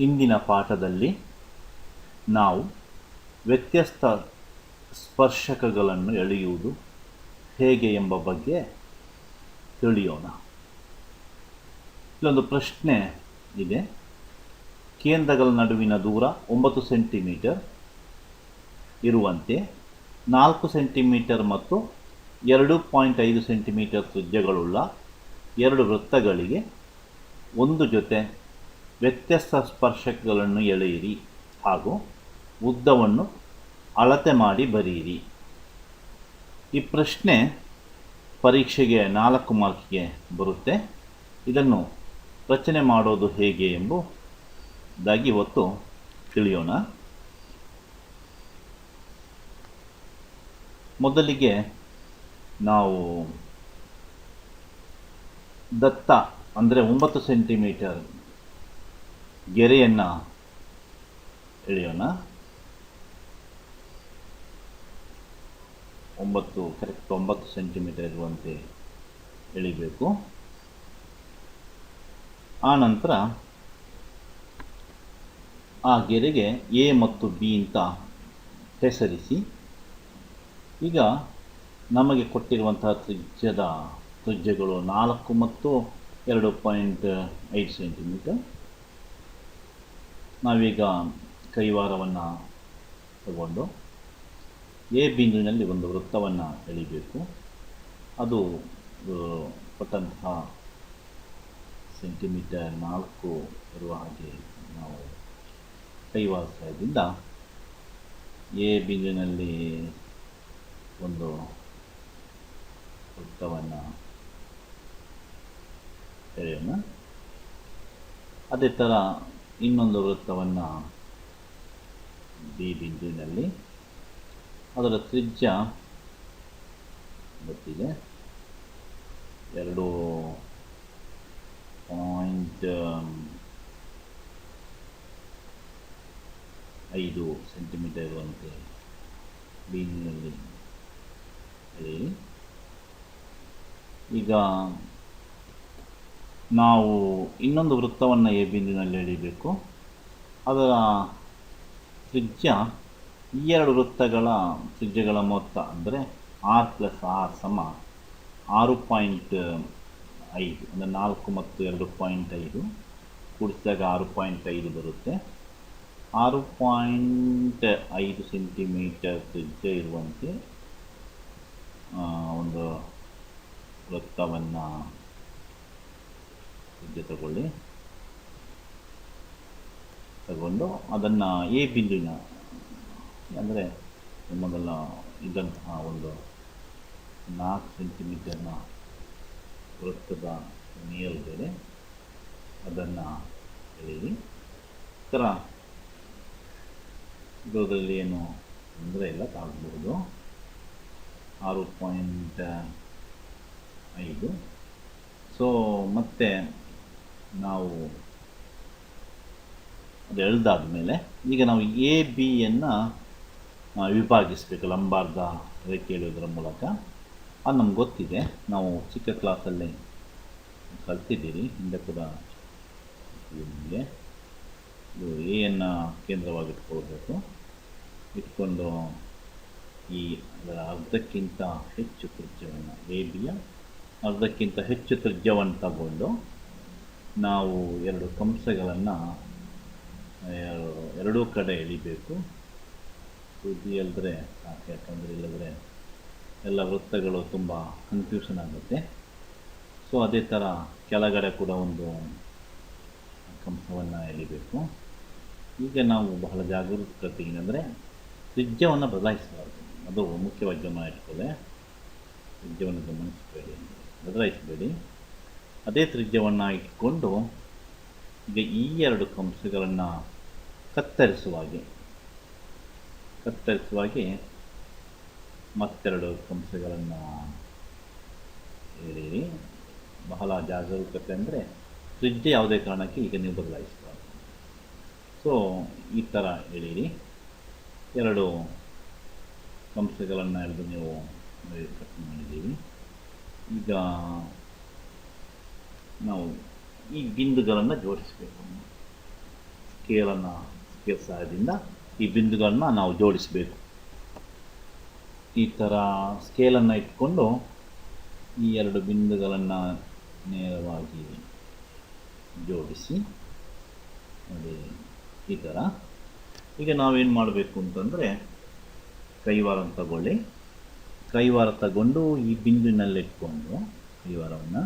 ಇಂದಿನ ಪಾಠದಲ್ಲಿ ನಾವು ವ್ಯತ್ಯಸ್ತ ಸ್ಪರ್ಶಕಗಳನ್ನು ಎಳೆಯುವುದು ಹೇಗೆ ಎಂಬ ಬಗ್ಗೆ ತಿಳಿಯೋಣ. ಇಲ್ಲೊಂದು ಪ್ರಶ್ನೆ ಇದೆ. ಕೇಂದ್ರಗಳ ನಡುವಿನ ದೂರ 9 ಸೆಂಟಿಮೀಟರ್ ಇರುವಂತೆ 4 ಸೆಂಟಿಮೀಟರ್ ಮತ್ತು 2.5 ಸೆಂಟಿಮೀಟರ್ ತ್ರಿಜ್ಯಗಳುಳ್ಳ ಎರಡು ವೃತ್ತಗಳಿಗೆ ಒಂದು ಜೊತೆ ವ್ಯತ್ಯಸ್ತ ಸ್ಪರ್ಶಕಗಳನ್ನು ಎಳೆಯಿರಿ ಹಾಗೂ ಉದ್ದವನ್ನು ಅಳತೆ ಮಾಡಿ ಬರೆಯಿರಿ. ಈ ಪ್ರಶ್ನೆ ಪರೀಕ್ಷೆಗೆ 4 ಮಾರ್ಕ್ಗೆ ಬರುತ್ತೆ. ಇದನ್ನು ರಚನೆ ಮಾಡೋದು ಹೇಗೆ ಎಂಬುದಾಗಿ ಇವತ್ತು ತಿಳಿಯೋಣ. ಮೊದಲಿಗೆ ನಾವು ದತ್ತ ಅಂದರೆ 9 ಸೆಂಟಿಮೀಟರ್ ಗೆರೆಯನ್ನು ಎಳೆಯೋಣ. 9 ಸೆಂಟಿಮೀಟರ್ ಇರುವಂತೆ ಎಳಿಬೇಕು. ಆ ನಂತರ ಆ ಗೆರೆಗೆ ಎ ಮತ್ತು ಬಿ ಅಂತ ಹೆಸರಿಸಿ. ಈಗ ನಮಗೆ ಕೊಟ್ಟಿರುವಂತಹ ತ್ರಿಜ್ಯಗಳು 4 ಮತ್ತು 2.5 ಸೆಂಟಿಮೀಟರ್. ನಾವೀಗ ಕೈವಾರವನ್ನು ತಗೊಂಡು ಎ ಬಿಂದುವಿನಲ್ಲಿ ಒಂದು ವೃತ್ತವನ್ನು ಎಳಿಬೇಕು. ಅದು ಕೊಟ್ಟಂತಹ ಸೆಂಟಿಮೀಟರ್ 4 ಇರುವ ಹಾಗೆ ನಾವು ಕೈವಾರ ಸಹಾಯದಿಂದ ಎ ಬಿಂದುವಿನಲ್ಲಿ ಒಂದು ವೃತ್ತವನ್ನು ಎಳೆಯೋಣ. ಅದೇ ಥರ ಇನ್ನೊಂದು ವೃತ್ತವನ್ನು ಬಿ ಬಿಂದುವಿನಲ್ಲಿ, ಅದರ ತ್ರಿಜ್ಯ ಗೊತ್ತಿದೆ 2.5 ಸೆಂಟಿಮೀಟರ್ ಇರುವಂತೆ ಬಿಂದುವಿನಲ್ಲಿ ಎಳೆಯಿರಿ. ಈಗ ನಾವು ಇನ್ನೊಂದು ವೃತ್ತವನ್ನು ಎ ಬಿಂದುವಿನಲ್ಲಿ ಎಳಿಬೇಕು. ಅದರ ತ್ರಿಜ್ಯ ಈ ಎರಡು ವೃತ್ತಗಳ ತ್ರಿಜ್ಯಗಳ ಮೊತ್ತ ಅಂದರೆ r + r = 6.5. ಅಂದರೆ 4 ಮತ್ತು 2.5 ಕೂಡಿಸಿದಾಗ 6.5 ಬರುತ್ತೆ. 6.5 ಸೆಂಟಿಮೀಟರ್ ತ್ರಿಜ್ಯ ಇರುವಂತೆ ಒಂದು ವೃತ್ತವನ್ನು ತಗೊಂಡು ಅದನ್ನು ಎ ಬಿಂದುವಿನ ಅಂದರೆ ಮೊದಲ ಇದ್ದಂತಹ ಒಂದು 4 ಸೆಂಟಿಮೀಟರ್ನ ವೃತ್ತದ ಮೇಲ್ಗಡೆ ಅದನ್ನು ಎಳೆಯಿರಿ. ಈ ಥರ ಇದರಲ್ಲಿ ಏನು ತೊಂದರೆ ಇಲ್ಲ, ತಾಗಬಹುದು. 6.5. ಸೊ ಮತ್ತೆ ನಾವು ಅದು ಎಳೆದಾದ ಮೇಲೆ ಈಗ ನಾವು ಎ ಬಿಯನ್ನು ವಿಭಾಗಿಸಬೇಕು ಲಂಬಾರ್ಧ ರೇಖೆ ಎಳೆಯೋದರ ಮೂಲಕ. ಅದು ನಮ್ಗೆ ಗೊತ್ತಿದೆ, ನಾವು ಚಿಕ್ಕ ಕ್ಲಾಸಲ್ಲಿ ಕಲ್ತಿದ್ದೀರಿ. ಹಿಂದೆ ಕೂಡ ನಿಮಗೆ ಇದು ಎಯನ್ನು ಕೇಂದ್ರವಾಗಿಟ್ಕೊಳ್ಬೇಕು. ಇಟ್ಕೊಂಡು ಈ ಅದರ ಅರ್ಧಕ್ಕಿಂತ ಹೆಚ್ಚು ತ್ರಿಜ್ಯವನ್ನು, ಎ ಬಿಯ ಅರ್ಧಕ್ಕಿಂತ ಹೆಚ್ಚು ತ್ರಿಜ್ಯವನ್ನು ತಗೊಂಡು ನಾವು ಎರಡು ಕಂಸಗಳನ್ನು ಎರಡೂ ಕಡೆ ಎಳಿಬೇಕು. ತುದಿ ಅಲ್ಲದ್ರೆ ಸಾಕು, ಯಾಕಂದರೆ ಇಲ್ಲದ್ರೆ ಎಲ್ಲ ವೃತ್ತಗಳು ತುಂಬ ಕನ್ಫ್ಯೂಷನ್ ಆಗುತ್ತೆ. ಸೊ ಅದೇ ಥರ ಕೆಳಗಡೆ ಕೂಡ ಒಂದು ಕಂಸವನ್ನು ಎಳಿಬೇಕು. ಈಗ ನಾವು ಬಹಳ ಜಾಗರೂಕತೆಯಿಂದ, ಅಂದರೆ ತ್ರಿಜ್ಯವನ್ನು ಬದಲಾಯಿಸಬಾರ್ದು, ಅದು ಮುಖ್ಯವಾಗಿ ಗಮನ ಇಟ್ಕೊಳ್ಳಿ. ತ್ರಿಜ್ಯವನ್ನು ಬದಲಾಯಿಸಬೇಡಿ. ಅದೇ ತ್ರಿಜ್ಯವನ್ನು ಇಟ್ಕೊಂಡು ಈಗ ಈ ಎರಡು ಕಂಸಗಳನ್ನು ಕತ್ತರಿಸುವಾಗೆ ಮತ್ತೆರಡು ಕಂಸಗಳನ್ನು ಎಳೆಯಿರಿ. ಬಹಳ ಜಾಗರೂಕತೆ, ಅಂದರೆ ತ್ರಿಜ್ಯ ಯಾವುದೇ ಕಾರಣಕ್ಕೆ ಈಗ ನೀವು ಬದಲಾಯಿಸಬಾರ್ದು. ಸೊ ಈ ಥರ ಎಳೆಯಿರಿ. ಎರಡು ಕಂಸಗಳನ್ನು ಎಳೆದು ನೀವು ಕಟ್ ಮಾಡಿದ್ದೀವಿ. ಈಗ ನಾವು ಈ ಬಿಂದುಗಳನ್ನು ಜೋಡಿಸಬೇಕು. ಸ್ಕೇಲ್ ಸಹಾಯದಿಂದ ಈ ಬಿಂದುಗಳನ್ನ ನಾವು ಜೋಡಿಸಬೇಕು. ಈ ಥರ ಸ್ಕೇಲನ್ನು ಇಟ್ಕೊಂಡು ಈ ಎರಡು ಬಿಂದುಗಳನ್ನು ನೇರವಾಗಿ ಜೋಡಿಸಿ ನೋಡಿ ಈ ಥರ. ಈಗ ನಾವೇನು ಮಾಡಬೇಕು ಅಂತಂದರೆ ಕೈವಾರ ತಗೊಳ್ಳಿ. ಕೈವಾರ ತಗೊಂಡು ಈ ಬಿಂದುವಿನಲ್ಲಿಟ್ಕೊಂಡು ಕೈವಾರವನ್ನು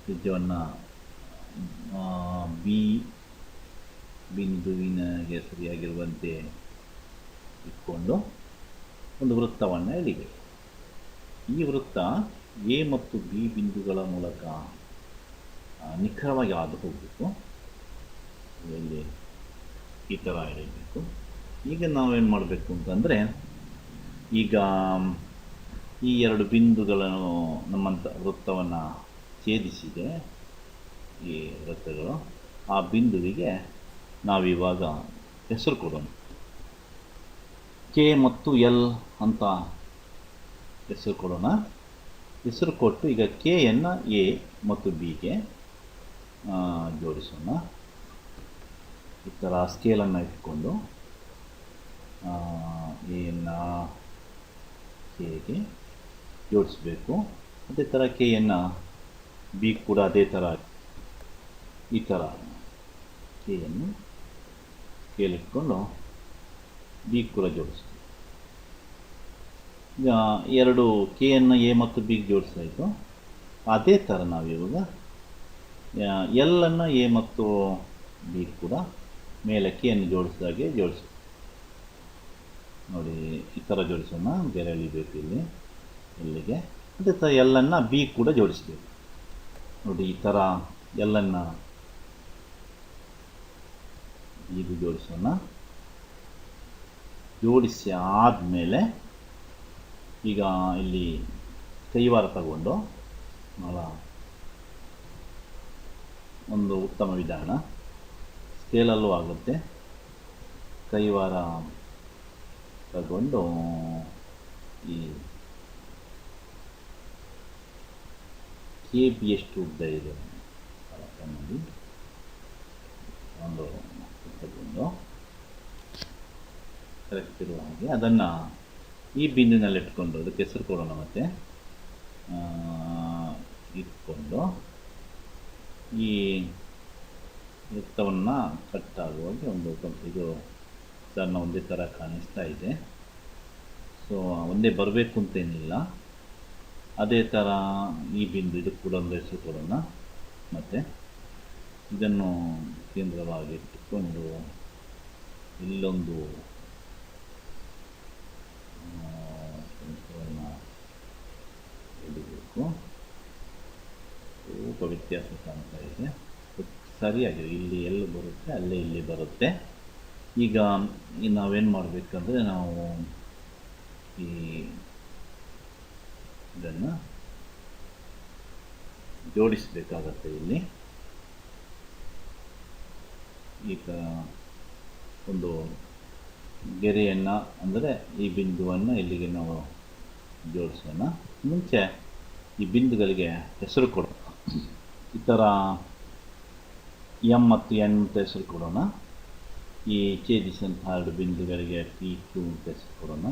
ತ್ರಿಜ್ಯವನ್ನು ಬಿ ಬಿಂದುವಿನಗೆ ಸರಿಯಾಗಿರುವಂತೆ ಇಟ್ಕೊಂಡು ಒಂದು ವೃತ್ತವನ್ನು ಎಳಿಬೇಕು. ಈ ವೃತ್ತ ಎ ಮತ್ತು ಬಿ ಬಿಂದುಗಳ ಮೂಲಕ ನಿಖರವಾಗಿ ಹಾದು ಹೋಗಬೇಕು. ಇಲ್ಲಿ ಈ ಥರ ಎಳಿಬೇಕು. ಈಗ ನಾವೇನು ಮಾಡಬೇಕು ಅಂತಂದರೆ ಈಗ ಈ ಎರಡು ಬಿಂದುಗಳನ್ನು ನಮ್ಮಂಥ ವೃತ್ತವನ್ನು ಛೇದಿಸಿದೆ ಈ ವೃತ್ತಗಳು. ಆ ಬಿಂದುವಿಗೆ ನಾವಿವಾಗ ಹೆಸರು ಕೊಡೋಣ. ಕೆ ಮತ್ತು ಎಲ್ ಅಂತ ಹೆಸರು ಕೊಡೋಣ. ಹೆಸರು ಕೊಟ್ಟು ಈಗ ಕೆಯನ್ನು ಎ ಮತ್ತು ಬಿಗೆ ಜೋಡಿಸೋಣ. ಈ ಥರ ಸ್ಕೇಲನ್ನು ಇಟ್ಕೊಂಡು ಎಯನ್ನು ಕೆಗೆ ಜೋಡಿಸಬೇಕು. ಅದೇ ಥರ ಕೆಯನ್ನು ಬಿ ಕೂಡ ಅದೇ ಥರ ಈ ಥರ ಕೆಯನ್ನು ಕೆಲಿಟ್ಕೊಂಡು ಬಿ ಕೂಡ ಜೋಡಿಸ್ಬೇಕು. ಈಗ ಎರಡು ಕೆಯನ್ನು ಎ ಮತ್ತು ಬಿಗೆ ಜೋಡಿಸಾಯಿತು. ಅದೇ ಥರ ನಾವಿವಾಗ ಎಲ್ಲನ್ನು ಎ ಮತ್ತು ಬಿ ಕೂಡ ಮೇಲೆ ಕೆಯನ್ನು ಜೋಡಿಸಿದಾಗೆ ಜೋಡಿಸ್ಬೇಕು. ನೋಡಿ ಈ ಥರ ಜೋಡಿಸೋಣ. ಗೆರೆ ಎಳಿಬೇಕು ಇಲ್ಲಿ ಇಲ್ಲಿಗೆ. ಅದೇ ಥರ ಎಲ್ಲನ್ನು ಬಿ ಕೂಡ ಜೋಡಿಸ್ಬೇಕು. ನೋಡಿ ಈ ಥರ ಎಲ್ಲನ್ನು ಇದು ಜೋಡಿಸೋಣ. ಜೋಡಿಸಿ ಆದಮೇಲೆ ಈಗ ಇಲ್ಲಿ ಕೈವಾರ ತಗೊಂಡು ಒಂದು ಉತ್ತಮ ವಿಧಾನ, ಸ್ಕೇಲಲ್ಲೂ ಆಗುತ್ತೆ. ಕೈವಾರ ತಗೊಂಡು ಈ ಕೆ ಬಿ ಎಷ್ಟು ಉದ್ದ ಇದೆ ನೋಡಿ ಒಂದು ತಗೊಂಡು ಕರೆಕ್ಟ್ ಇರುವ ಹಾಗೆ ಅದನ್ನು ಈ ಬಿಂದಿನಲ್ಲಿ ಇಟ್ಕೊಂಡು ಅದಕ್ಕೆ ಹೆಸರು ಕೊಡೋಣ. ಮತ್ತು ಇಟ್ಕೊಂಡು ಈ ವೃತ್ತವನ್ನು ಕಟ್ಟಾಗುವಾಗ ಒಂದು ಇದು ಸಣ್ಣ ಒಂದೇ ಥರ ಕಾಣಿಸ್ತಾ ಇದೆ. ಸೊ ಒಂದೇ ಬರಬೇಕು ಅಂತೇನಿಲ್ಲ. ಅದೇ ಥರ ಈ ಬಿಂದು ಇದು ಕೂಡ ಒಂದು ಹೆಸರು ಕೊಡೋಣ. ಮತ್ತು ಇದನ್ನು ಕೇಂದ್ರವಾಗಿ ಇಟ್ಟುಕೊಂಡು ಇಲ್ಲೊಂದು ಹಿಡಿಬೇಕು. ಸ್ವಲ್ಪ ವ್ಯತ್ಯಾಸ ಕಾಣ್ತಾ ಇದೆ. ಸರಿಯಾಗಿದೆ. ಇಲ್ಲಿ ಎಲ್ಲಿ ಬರುತ್ತೆ ಅಲ್ಲೇ ಇಲ್ಲಿ ಬರುತ್ತೆ. ಈಗ ನಾವೇನು ಮಾಡಬೇಕಂದ್ರೆ ನಾವು ಈ ಇದನ್ನು ಜೋಡಿಸಬೇಕಾಗತ್ತೆ. ಇಲ್ಲಿ ಈಗ ಒಂದು ಗೆರೆಯನ್ನು ಅಂದರೆ ಈ ಬಿಂದುವನ್ನು ಇಲ್ಲಿಗೆ ನಾವು ಜೋಡಿಸೋಣ. ಮುಂಚೆ ಈ ಬಿಂದುಗಳಿಗೆ ಹೆಸರು ಕೊಡೋಣ. ಈ ಥರ ಎಮ್ ಮತ್ತು ಎನ್ ಅಂತ ಹೆಸರು ಕೊಡೋಣ. ಈ ಛೇದಿಸಿದಂತಹ ಎರಡು ಬಿಂದುಗಳಿಗೆ ಪಿ ಕ್ಯೂ ಅಂತ ಹೆಸರು ಕೊಡೋಣ.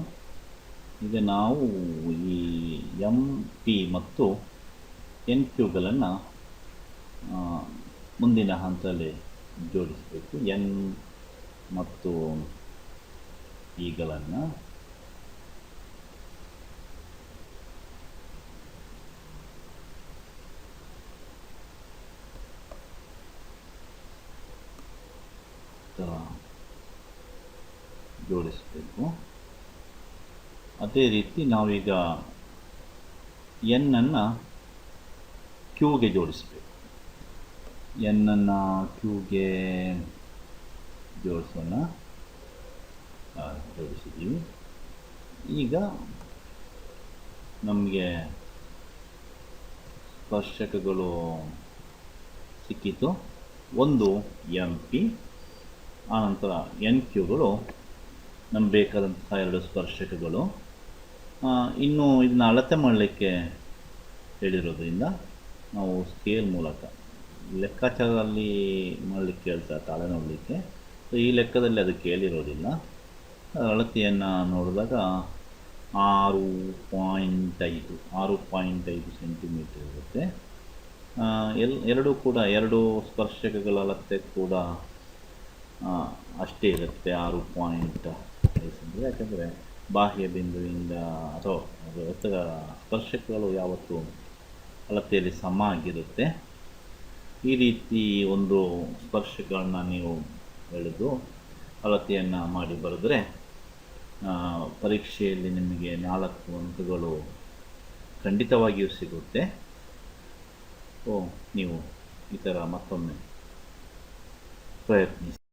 ಈಗ ನಾವು ಈ ಎಮ್ ಪಿ ಮತ್ತು ಎನ್ ಕ್ಯೂಗಳನ್ನು ಮುಂದಿನ ಹಂತದಲ್ಲಿ ಜೋಡಿಸಬೇಕು. ಎನ್ ಮತ್ತು ಇಗಳನ್ನು ಜೋಡಿಸಬೇಕು. ಅದೇ ರೀತಿ ನಾವೀಗ ಎನ್ನನ್ನು ಕ್ಯೂಗೆ ಜೋಡಿಸಬೇಕು. ಎನ್ನನ್ನು ಕ್ಯೂಗೆ ಜೋಡಿಸೋಣ. ಜೋಡಿಸಿದ್ದೀವಿ. ಈಗ ನಮಗೆ ಸ್ಪರ್ಶಕಗಳು ಸಿಕ್ಕಿತು. ಒಂದು ಎಮ್ ಪಿ, ಆನಂತರ ಎನ್ ಕ್ಯೂಗಳು ನಮ್ಗೆ ಬೇಕಾದಂತಹ ಎರಡು ಸ್ಪರ್ಶಕಗಳು. ಇನ್ನು ಇದನ್ನ ಅಳತೆ ಮಾಡಲಿಕ್ಕೆ ಹೇಳಿರೋದ್ರಿಂದ ನಾವು ಸ್ಕೇಲ್ ಮೂಲಕ ಲೆಕ್ಕಾಚಾರದಲ್ಲಿ ಮಾಡಲಿಕ್ಕೆ ಹೇಳ್ತಾರೆ ತಾಳೆ ನೋಡಲಿಕ್ಕೆ. ಸೊ ಈ ಲೆಕ್ಕದಲ್ಲಿ ಅದು ಕೇಳಿರೋದಿಲ್ಲ. ಅಳತೆಯನ್ನು ನೋಡಿದಾಗ 6.5 ಸೆಂಟಿಮೀಟರ್ ಇರುತ್ತೆ. ಎರಡೂ ಕೂಡ ಎರಡು ಸ್ಪರ್ಶಕಗಳ ಅಳತೆ ಕೂಡ ಅಷ್ಟೇ ಇರುತ್ತೆ, 6.5 ಸೆಂಟಿಮೀಟರ್. ಯಾಕಂದರೆ ಬಾಹ್ಯ ಬಿಂದುವಿಂದ ಅಥವಾ ಸ್ಪರ್ಶಕಗಳು ಯಾವತ್ತೂ ಅಳತೆಯಲ್ಲಿ ಸಮ ಆಗಿರುತ್ತೆ. ಈ ರೀತಿ ಒಂದು ಸ್ಪರ್ಶಕಗಳನ್ನ ನೀವು ಎಳೆದು ಅಳತೆಯನ್ನು ಮಾಡಿ ಬರೆದ್ರೆ ಪರೀಕ್ಷೆಯಲ್ಲಿ ನಿಮಗೆ 4 ಅಂಕಗಳು ಖಂಡಿತವಾಗಿಯೂ ಸಿಗುತ್ತೆ. ನೀವು ಈ ಥರ ಮತ್ತೊಮ್ಮೆ ಪ್ರಯತ್ನಿಸಿ.